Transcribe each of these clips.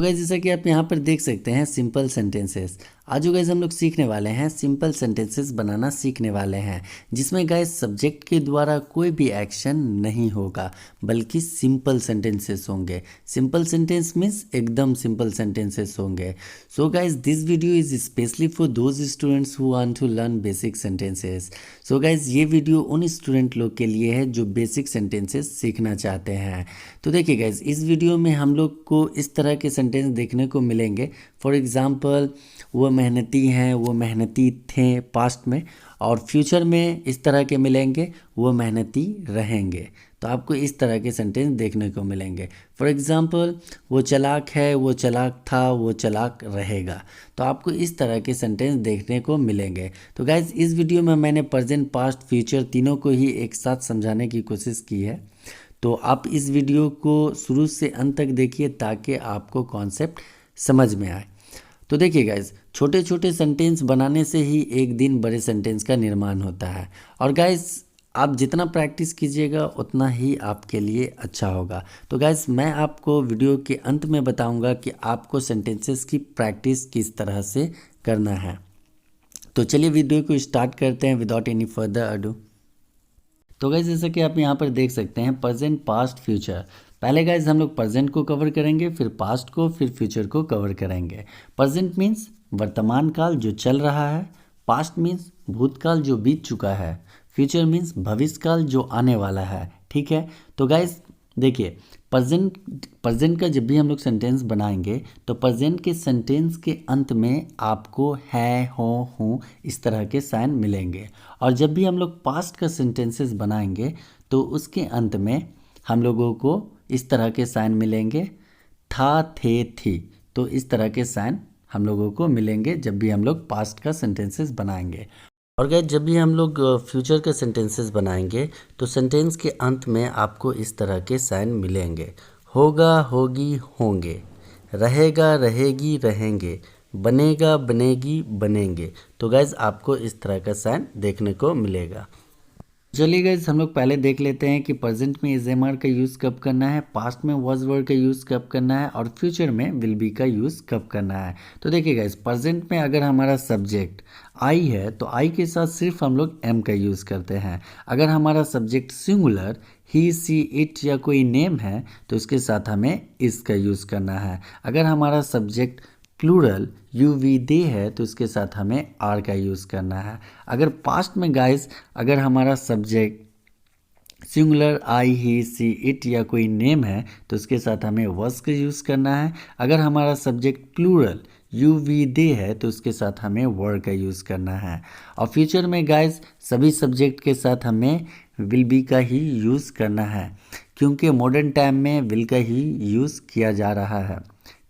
Guys जैसा कि आप यहाँ पर देख सकते हैं सिंपल सेंटेंसेस। आज गाइस हम लोग सीखने वाले हैं सिंपल सेंटेंसेस बनाना सीखने वाले हैं, जिसमें गाइस सब्जेक्ट के द्वारा कोई भी एक्शन नहीं होगा बल्कि सिंपल सेंटेंसेस होंगे। सिंपल सेंटेंस मीन्स एकदम सिंपल सेंटेंसेस होंगे। So guys this video is specially for those students who want to learn basic sentences. So guys ये वीडियो उन स्टूडेंट लोग के लिए है जो बेसिक सेंटेंसेस सीखना चाहते हैं। तो देखिए गाइस इस वीडियो में हम लोग को इस तरह के सेंटेंस देखने को मिलेंगे। फॉर एग्जांपल वो मेहनती हैं, वो मेहनती थे पास्ट में, और फ्यूचर में इस तरह के मिलेंगे वो मेहनती रहेंगे। तो आपको इस तरह के सेंटेंस देखने को मिलेंगे। फॉर एग्जांपल वो चालाक है, वो चालाक था, वो चालाक रहेगा। तो आपको इस तरह के सेंटेंस देखने को मिलेंगे। तो गाइज इस वीडियो में मैंने प्रेजेंट पास्ट फ्यूचर तीनों को ही एक साथ समझाने की कोशिश की है। तो आप इस वीडियो को शुरू से अंत तक देखिए ताकि आपको कॉन्सेप्ट समझ में आए। तो देखिए गाइज छोटे छोटे सेंटेंस बनाने से ही एक दिन बड़े सेंटेंस का निर्माण होता है। और गाइज आप जितना प्रैक्टिस कीजिएगा उतना ही आपके लिए अच्छा होगा। तो गाइज मैं आपको वीडियो के अंत में बताऊंगा कि आपको सेंटेंसेस की प्रैक्टिस किस तरह से करना है। तो चलिए वीडियो को स्टार्ट करते हैं विदाउट एनी फर्दर अडू। तो गाइज जैसा कि आप यहाँ पर देख सकते हैं प्रेजेंट पास्ट फ्यूचर। पहले गाइज हम लोग प्रेजेंट को कवर करेंगे, फिर पास्ट को, फिर फ्यूचर को कवर करेंगे। प्रेजेंट मीन्स वर्तमान काल जो चल रहा है, पास्ट मीन्स भूतकाल जो बीत चुका है, फ्यूचर मीन्स भविष्य काल जो आने वाला है। ठीक है, तो गाइज देखिए प्रेजेंट का जब भी हम लोग सेंटेंस बनाएंगे तो प्रेजेंट के सेंटेंस के अंत में आपको है, हो, हूँ इस तरह के साइन मिलेंगे। और जब भी हम लोग पास्ट का सेंटेंसेस बनाएंगे तो उसके अंत में हम लोगों को इस तरह के साइन मिलेंगे, था, थे, थी। तो इस तरह के साइन हम लोगों को मिलेंगे जब भी हम लोग पास्ट का सेंटेंसेस बनाएंगे। और गाइस जब भी हम लोग फ्यूचर के सेंटेंसेस बनाएंगे तो सेंटेंस के अंत में आपको इस तरह के साइन मिलेंगे, होगा, होगी, होंगे, रहेगा, रहेगी, रहेंगे, बनेगा, बनेगी, बनेंगे। तो गाइस आपको इस तरह का साइन देखने को मिलेगा। चलिए गाइस हम लोग पहले देख लेते हैं कि प्रेजेंट में इज एम आर का यूज़ कब करना है, पास्ट में वाज वर्ड का यूज़ कब करना है, और फ्यूचर में विल बी का यूज़ कब करना है। तो देखिए गाइस प्रेजेंट में अगर हमारा सब्जेक्ट आई है तो आई के साथ सिर्फ हम लोग एम का यूज़ करते हैं। अगर हमारा subject singular he, she, it या कोई नेम है तो इसके साथ हमें इस का यूज़ करना है। अगर हमारा सब्जेक्ट प्लूरल यू, वी, दे है तो इसके साथ हमें आर का यूज़ करना है। अगर पास्ट में गाइस अगर हमारा subject singular I, he, she, it या कोई नेम है तो इसके साथ हमें वॉज का यूज़ करना है। अगर हमारा सब्जेक्ट प्लूरल यू, वी, दे है तो उसके साथ हमें वर का यूज़ करना है। और फ्यूचर में गाइस सभी सब्जेक्ट के साथ हमें विल बी का ही यूज़ करना है, क्योंकि मॉडर्न टाइम में विल का ही यूज़ किया जा रहा है।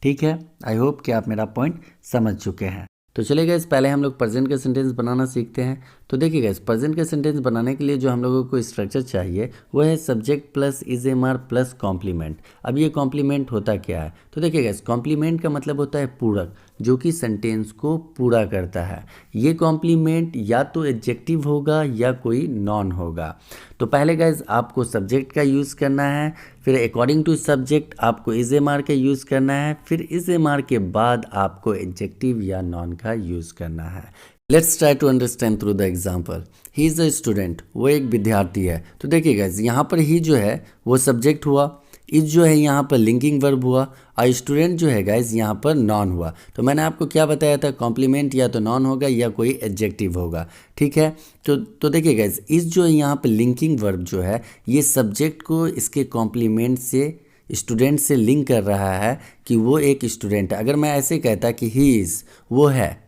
ठीक है, आई होप कि आप मेरा पॉइंट समझ चुके हैं। तो चलिए गाइस पहले हम लोग प्रेजेंट का सेंटेंस बनाना सीखते हैं। तो देखिए गाइस प्रेजेंट का सेंटेंस बनाने के लिए जो हम लोगों को स्ट्रक्चर चाहिए वो है subject plus is am are plus complement. अब ये कॉम्प्लीमेंट होता क्या है? तो देखिए गाइस कॉम्प्लीमेंट का मतलब होता है पूरक, जो कि सेंटेंस को पूरा करता है। ये कॉम्प्लीमेंट या तो एडजेक्टिव होगा या कोई नॉन होगा। तो पहले गाइस आपको सब्जेक्ट का यूज़ करना है, फिर अकॉर्डिंग टू सब्जेक्ट आपको इज एम आर का यूज़ करना है, फिर इज एम आर के बाद आपको एडजेक्टिव या नॉन का यूज़ करना है। Let's try to understand through the example. He is a student, वो एक विद्यार्थी है। तो देखिए गाइस यहाँ पर ही जो है वो सब्जेक्ट हुआ, इज जो है यहाँ पर लिंकिंग वर्ब हुआ, और स्टूडेंट जो है गाइस यहाँ पर नॉन हुआ। तो मैंने आपको क्या बताया था, कॉम्प्लीमेंट या तो नॉन होगा या कोई एडजेक्टिव होगा। ठीक है, तो देखिए गाइस इस जो है यहाँ पर लिंकिंग वर्ब जो है ये सब्जेक्ट को इसके कॉम्प्लीमेंट से स्टूडेंट से लिंक कर रहा है कि वो एक स्टूडेंट है। अगर मैं ऐसे कहता कि ही इज़, वो है,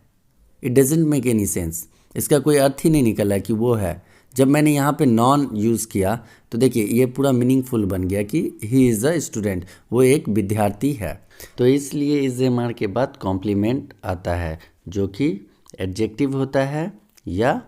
it doesn't make any sense, इसका कोई अर्थ ही नहीं निकला कि वो है। जब मैंने यहाँ पे नॉन यूज़ किया तो देखिए ये पूरा मीनिंगफुल बन गया कि ही इज़ अ स्टूडेंट, वो एक विद्यार्थी है। तो इसलिए इज एम आर के बाद कॉम्प्लीमेंट आता है जो कि एडजेक्टिव होता है या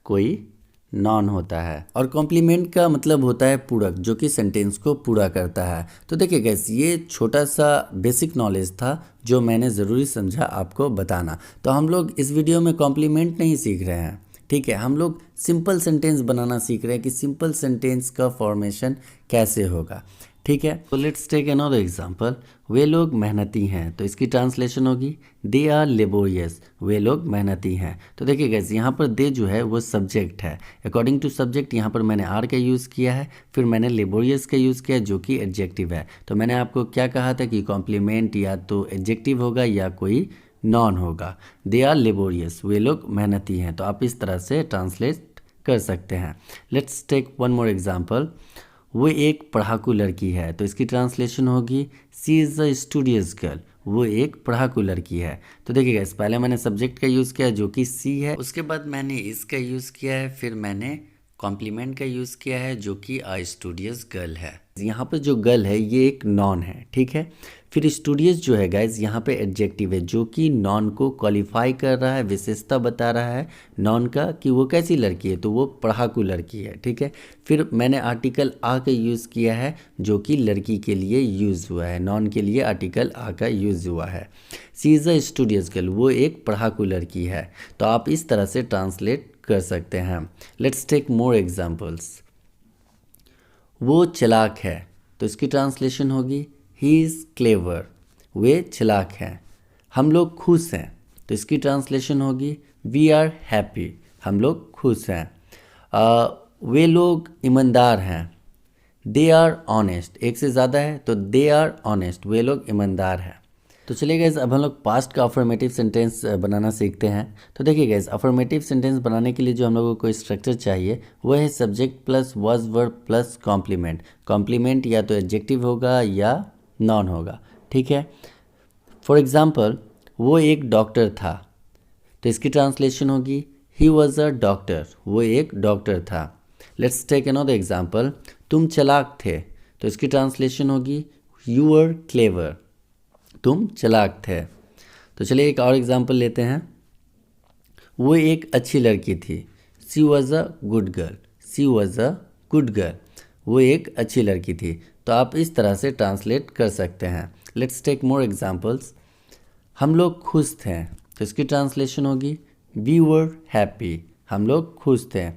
कोई नॉन होता है। और कॉम्प्लीमेंट का मतलब होता है पूरक, जो कि सेंटेंस को पूरा करता है। तो देखिए गाइस ये छोटा सा बेसिक नॉलेज था जो मैंने ज़रूरी समझा आपको बताना। तो हम लोग इस वीडियो में कॉम्प्लीमेंट नहीं सीख रहे हैं, ठीक है, हम लोग सिंपल सेंटेंस बनाना सीख रहे हैं कि सिंपल सेंटेंस का फॉर्मेशन कैसे होगा। ठीक है। तो लेट्स टेक अनदर एग्जांपल, वे लोग मेहनती हैं, तो इसकी ट्रांसलेशन होगी दे आर लेबोरियस, वे लोग मेहनती हैं। तो देखिए गाइस, यहाँ पर दे जो है वो सब्जेक्ट है। अकॉर्डिंग टू सब्जेक्ट यहाँ पर मैंने आर का यूज़ किया है, फिर मैंने लेबोरियस का यूज़ किया जो कि एडजेक्टिव है। तो मैंने आपको क्या कहा था कि कॉम्प्लीमेंट या तो एडजेक्टिव होगा या कोई नॉन होगा। दे आर लेबोरियस, वे लोग मेहनती हैं। तो आप इस तरह से ट्रांसलेट कर सकते हैं। Let's take one more example, वो एक पढ़ाकू लड़की है, तो इसकी ट्रांसलेशन होगी she is a studious girl, वो एक पढ़ाकू लड़की है। तो देखिएगा, इस पहले मैंने सब्जेक्ट का यूज़ किया जो कि सी है, उसके बाद मैंने इसका यूज़ किया है, फिर मैंने कॉम्प्लीमेंट का यूज़ किया है जो कि अ स्टूडियस गर्ल है। यहाँ पर जो गर्ल है ये एक नॉन है, ठीक है। फिर स्टूडियस जो है गाइज यहाँ पे एडजेक्टिव है जो कि नॉन को क्वालिफाई कर रहा है, विशेषता बता रहा है नॉन का कि वो कैसी लड़की है, तो वो पढ़ाकू लड़की है, ठीक है। फिर मैंने आर्टिकल आ का यूज़ किया है जो कि लड़की के लिए यूज़ हुआ है, नॉन के लिए आर्टिकल आ का यूज़ हुआ है। सी इज़ अ स्टूडियस गर्ल, वो एक पढ़ाकू लड़की है। तो आप इस तरह से ट्रांसलेट कर सकते हैं। लेट्स टेक मोर एग्जाम्पल्स, वो चालाक है, तो इसकी ट्रांसलेशन होगी ही इज़ क्लेवर, वे चालाक हैं। हम लोग खुश हैं, तो इसकी ट्रांसलेशन होगी वी आर हैप्पी, हम लोग खुश हैं। वे लोग ईमानदार हैं, दे आर ऑनेस्ट, एक से ज़्यादा है तो दे आर ऑनेस्ट, वे लोग ईमानदार हैं। तो चलिए गाइस, अब हम लोग पास्ट का अफर्मेटिव सेंटेंस बनाना सीखते हैं। तो देखिए गाइस, अफर्मेटिव सेंटेंस बनाने के लिए जो हम लोगों को स्ट्रक्चर चाहिए वो है subject plus was verb plus complement. Complement या तो एडजेक्टिव होगा या नॉन होगा, ठीक है। फॉर एग्जाम्पल, वो एक डॉक्टर था, तो इसकी ट्रांसलेशन होगी ही वॉज अ डॉक्टर, वो एक डॉक्टर था। लेट्स टेक अनदर एग्जाम्पल, तुम चालाक थे, तो इसकी ट्रांसलेशन होगी यू वर क्लेवर, तुम चालाक थे। तो चलिए एक और एग्जाम्पल लेते हैं, वो एक अच्छी लड़की थी, she was a good girl, she was a good girl, वो एक अच्छी लड़की थी। तो आप इस तरह से ट्रांसलेट कर सकते हैं। लेट्स टेक मोर एग्जाम्पल्स, हम लोग खुश थे, तो इसकी ट्रांसलेशन होगी वी वर हैप्पी, हम लोग खुश थे।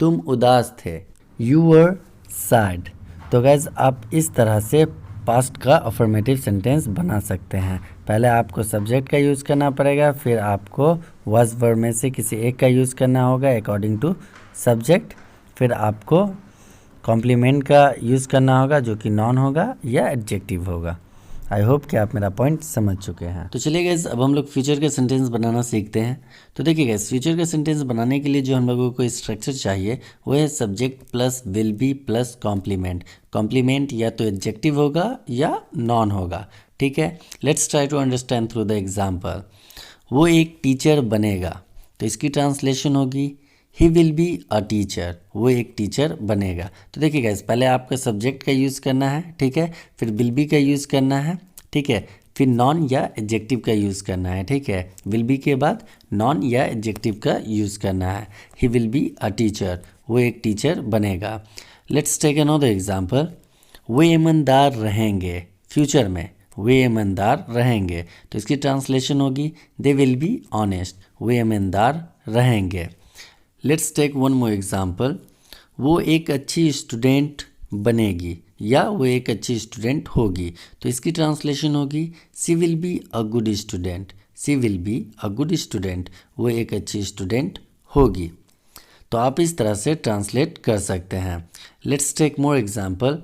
तुम उदास थे, यू वर सैड। तो गैज़, आप इस तरह से पास्ट का अफर्मेटिव सेंटेंस बना सकते हैं। पहले आपको सब्जेक्ट का यूज़ करना पड़ेगा, फिर आपको वाज वर्ब में से किसी एक का यूज़ करना होगा अकॉर्डिंग टू सब्जेक्ट, फिर आपको कॉम्प्लीमेंट का यूज़ करना होगा जो कि नॉन होगा या एडजेक्टिव होगा। आई होप कि आप मेरा पॉइंट समझ चुके हैं। तो चलिए गाइस, अब हम लोग फ्यूचर का सेंटेंस बनाना सीखते हैं। तो देखिए गाइस, फ्यूचर का सेंटेंस बनाने के लिए जो हम लोगों को स्ट्रक्चर चाहिए वो है subject plus will be plus complement. Complement या तो एडजेक्टिव होगा या नॉन होगा, ठीक है। Let's try to understand through the example, वो एक टीचर बनेगा, तो इसकी ट्रांसलेशन होगी he will be a teacher, वो एक टीचर बनेगा। तो देखिए गाइस, पहले आपका सब्जेक्ट का यूज़ करना है, ठीक है, फिर विल बी का यूज़ करना है, ठीक है, फिर नॉन या एडजेक्टिव का यूज़ करना है, ठीक है। विल बी के बाद नॉन या एडजेक्टिव का यूज़ करना है। ही विल बी अ टीचर, वो एक टीचर बनेगा। लेट्स टेक अनदर एग्जांपल, वो ईमानदार रहेंगे, फ्यूचर में वे ईमानदार रहेंगे, तो इसकी ट्रांसलेशन होगी दे विल बी ऑनेस्ट, वे ईमानदार रहेंगे। Let's take one more example, वो एक अच्छी स्टूडेंट बनेगी या वो एक अच्छी स्टूडेंट होगी, तो इसकी ट्रांसलेशन होगी she will be a good student, she will be a good student, वो एक अच्छी स्टूडेंट होगी। तो आप इस तरह से ट्रांसलेट कर सकते हैं। लेट्स टेक मोर एग्जाम्पल,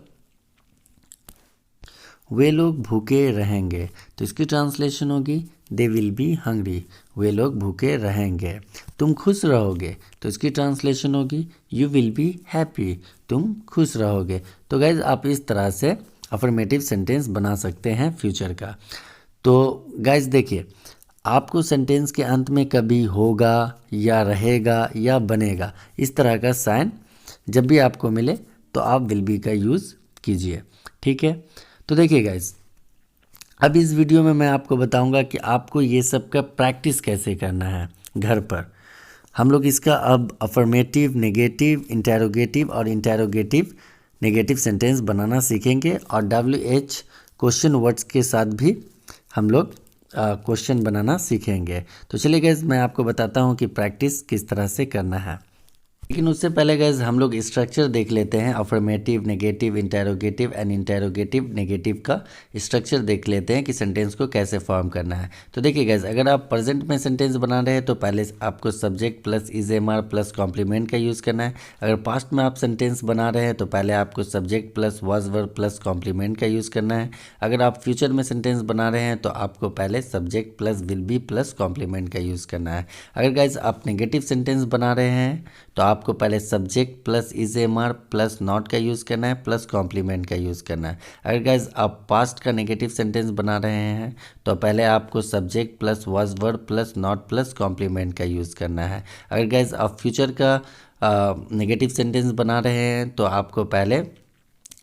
वे लोग भूखे रहेंगे, तो इसकी ट्रांसलेशन होगी दे विल बी हंग्री, वे लोग भूखे रहेंगे। तुम खुश रहोगे, तो इसकी ट्रांसलेशन होगी यू विल बी हैप्पी, तुम खुश रहोगे। तो गाइज, आप इस तरह से अफर्मेटिव सेंटेंस बना सकते हैं फ्यूचर का। तो गाइज देखिए, आपको सेंटेंस के अंत में कभी होगा या रहेगा या बनेगा इस तरह का साइन जब भी आपको मिले तो आप विल बी का यूज़ कीजिए, ठीक है। तो देखिए गाइज, अब इस वीडियो में मैं आपको बताऊंगा कि आपको ये सब का प्रैक्टिस कैसे करना है घर पर। हम लोग इसका अब अफर्मेटिव, नेगेटिव, इंटेरोगेटिव और इंटेरोगेटिव नेगेटिव सेंटेंस बनाना सीखेंगे और WH क्वेश्चन वर्ड्स के साथ भी हम लोग क्वेश्चन बनाना सीखेंगे। तो चलिए गाइज, मैं आपको बताता हूँ कि प्रैक्टिस किस तरह से करना है। लेकिन उससे पहले गाइज हम लोग स्ट्रक्चर देख लेते हैं। Affirmative, negative, interrogative and interrogative negative का स्ट्रक्चर देख लेते हैं कि सेंटेंस को कैसे फॉर्म करना है। तो देखिए गाइज, अगर आप प्रेजेंट में सेंटेंस बना रहे हैं तो पहले आपको subject plus is am are plus complement का यूज़ करना है। अगर पास्ट में आप सेंटेंस बना रहे हैं तो पहले आपको subject plus was verb plus complement का यूज़ करना है। अगर आप फ्यूचर में सेंटेंस बना रहे हैं तो आपको पहले subject plus will be plus complement का यूज़ करना है। अगर गाइज आप नेगेटिव सेंटेंस बना रहे हैं तो आपको पहले subject plus is am are plus not का यूज़ करना है प्लस कॉम्प्लीमेंट का यूज़ करना है। अगर गाइज आप पास्ट का नेगेटिव सेंटेंस बना रहे हैं तो पहले आपको subject plus was verb plus not plus complement का यूज़ करना है। अगर गाइज आप फ्यूचर का नेगेटिव सेंटेंस बना रहे हैं तो आपको पहले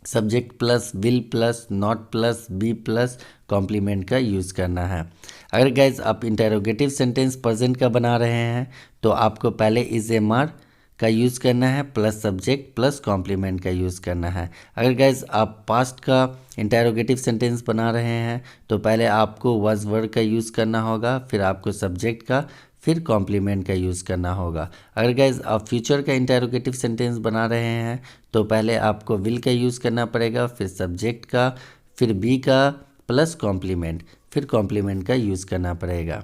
subject plus will plus not plus be plus complement का यूज़ करना है। अगर गाइज आप इंटेरोगेटिव सेंटेंस प्रेजेंट का बना रहे हैं तो आपको पहले इजेमआर का यूज़ करना है प्लस सब्जेक्ट प्लस कॉम्प्लीमेंट का यूज़ करना है। अगर गाइज आप पास्ट का इंटेरोगेटिव सेंटेंस बना रहे हैं तो पहले आपको वाज वर्ब का यूज़ करना होगा, फिर आपको सब्जेक्ट का, फिर कॉम्प्लीमेंट का यूज़ करना होगा। अगर गाइज आप फ्यूचर का इंटेरोगेटिव सेंटेंस बना रहे हैं तो पहले आपको विल का यूज़ करना पड़ेगा, फिर सब्जेक्ट का, फिर बी का प्लस कॉम्प्लीमेंट, फिर कॉम्प्लीमेंट का यूज़ करना पड़ेगा।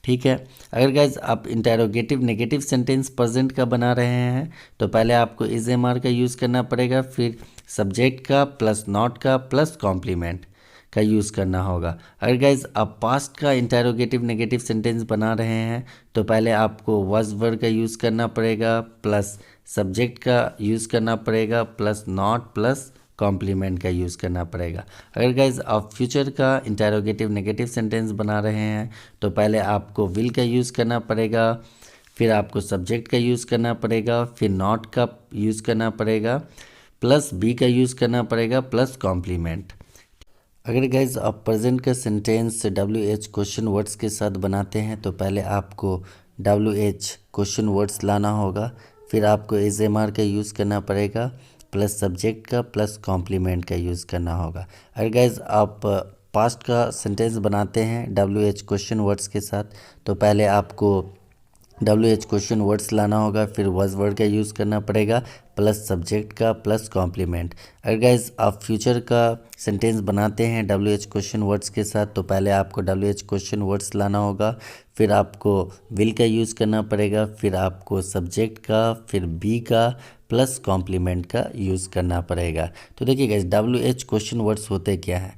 ठीक है। अगर गाइज आप इंटेरोगेटिव नेगेटिव सेंटेंस प्रेजेंट का बना रहे हैं तो पहले आपको इजेमआर का यूज़ करना पड़ेगा, फिर सब्जेक्ट का प्लस नॉट का प्लस कॉम्प्लीमेंट का यूज़ करना होगा। अगर गाइज आप पास्ट का इंटेरोगेटिव नेगेटिव सेंटेंस बना रहे हैं तो पहले आपको वाज वर्ब का यूज़ करना पड़ेगा प्लस सब्जेक्ट का यूज़ करना पड़ेगा प्लस नॉट प्लस कॉम्प्लीमेंट का यूज़ करना पड़ेगा। अगर गाइज आप फ्यूचर का इंटेरोगेटिव नेगेटिव सेंटेंस बना रहे हैं तो पहले आपको विल का यूज़ करना पड़ेगा, फिर आपको सब्जेक्ट का यूज़ करना पड़ेगा, फिर नॉट का यूज़ करना पड़ेगा, प्लस बी का यूज़ करना पड़ेगा प्लस कॉम्प्लीमेंट। अगर गाइज आप प्रेजेंट का सेंटेंस WH क्वेश्चन वर्ड्स के साथ बनाते हैं तो पहले आपको WH क्वेश्चन वर्ड्स लाना होगा, फिर आपको इजेमआर का यूज़ करना पड़ेगा प्लस सब्जेक्ट का प्लस कॉम्प्लीमेंट का यूज़ करना होगा। अगर गाइज आप पास्ट का सेंटेंस बनाते हैं WH क्वेश्चन वर्ड्स के साथ तो पहले आपको WH क्वेश्चन वर्ड्स लाना होगा, फिर वाज वर्ड का यूज़ करना पड़ेगा प्लस सब्जेक्ट का प्लस कॉम्प्लीमेंट। अगर गाइज आप फ्यूचर का सेंटेंस बनाते हैं WH क्वेश्चन वर्ड्स के साथ तो पहले आपको WH क्वेश्चन वर्ड्स लाना होगा, फिर आपको विल का यूज़ करना पड़ेगा, फिर आपको सब्जेक्ट का, फिर बी का प्लस कॉम्प्लीमेंट का यूज़ करना पड़ेगा। तो देखिए गाइज WH क्वेश्चन वर्ड्स होते क्या हैं,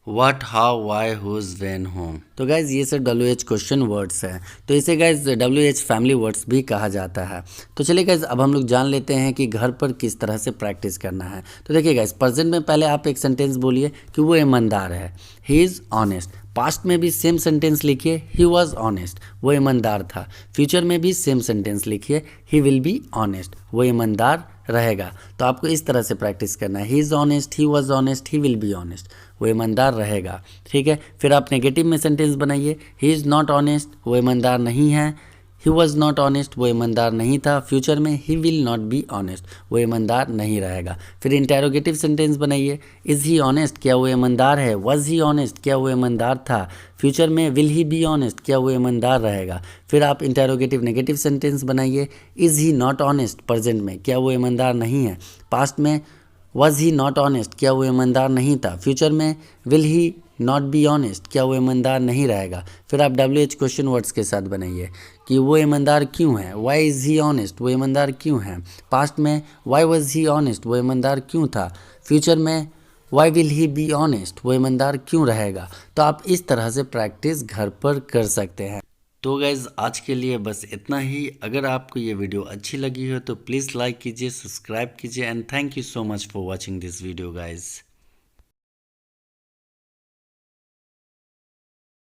what, how, why, whose, when, whom. तो गाइज ये सब WH क्वेश्चन वर्ड्स हैं, तो इसे गाइज WH फैमिली वर्ड्स भी कहा जाता है। तो चलिए गाइज अब हम लोग जान लेते हैं कि घर पर किस तरह से प्रैक्टिस करना है। तो देखिए गाइज प्रेजेंट में पहले आप एक सेंटेंस बोलिए कि वो ईमानदार है, ही इज़ ऑनेस्ट। पास्ट में भी सेम सेंटेंस लिखिए, ही वॉज ऑनेस्ट, वो ईमानदार था। फ्यूचर में भी सेम सेंटेंस लिखिए, ही विल बी ऑनेस्ट, वो ईमानदार रहेगा। तो आपको इस तरह से प्रैक्टिस करना है, he is honest, he was honest, he will be honest, वो ईमानदार रहेगा। ठीक है। फिर आप नेगेटिव में सेंटेंस बनाइए, ही इज़ नॉट ऑनेस्ट, वो ईमानदार नहीं है, ही वॉज नॉट ऑनेस्ट, वो ईमानदार नहीं था। फ्यूचर में he will not be honest, वो ईमानदार नहीं रहेगा। फिर इंटेरोगेटिव सेंटेंस बनाइए, इज़ ही ऑनेस्ट, क्या वो ईमानदार है, वॉज ही ऑनेस्ट, क्या वो ईमानदार था। फ्यूचर में विल ही बी ऑनेस्ट, क्या वो ईमानदार रहेगा। फिर आप इंटेरोगेटिव नेगेटिव सेंटेंस बनाइए, is he not honest, present में, क्या वो ईमानदार नहीं है। पास्ट में वॉज ही नॉट ऑनेस्ट, क्या वो ईमानदार नहीं था। फ्यूचर में will he not be honest, क्या वो ईमानदार नहीं रहेगा। फिर आप WH क्वेश्चन वर्ड्स के साथ बनाइए कि वो ईमानदार क्यों है, वाई इज़ ही ऑनेस्ट, वो ईमानदार क्यों है। पास्ट में वाई वॉज ही ऑनेस्ट, वो ईमानदार क्यों था। फ्यूचर में why will he be honest, वो ईमानदार क्यों रहेगा। तो आप इस तरह से प्रैक्टिस घर पर कर सकते हैं। तो गाइज़ आज के लिए बस इतना ही। अगर आपको ये वीडियो अच्छी लगी हो तो प्लीज़ लाइक कीजिए, सब्सक्राइब कीजिए and thank you so much for watching this video guys.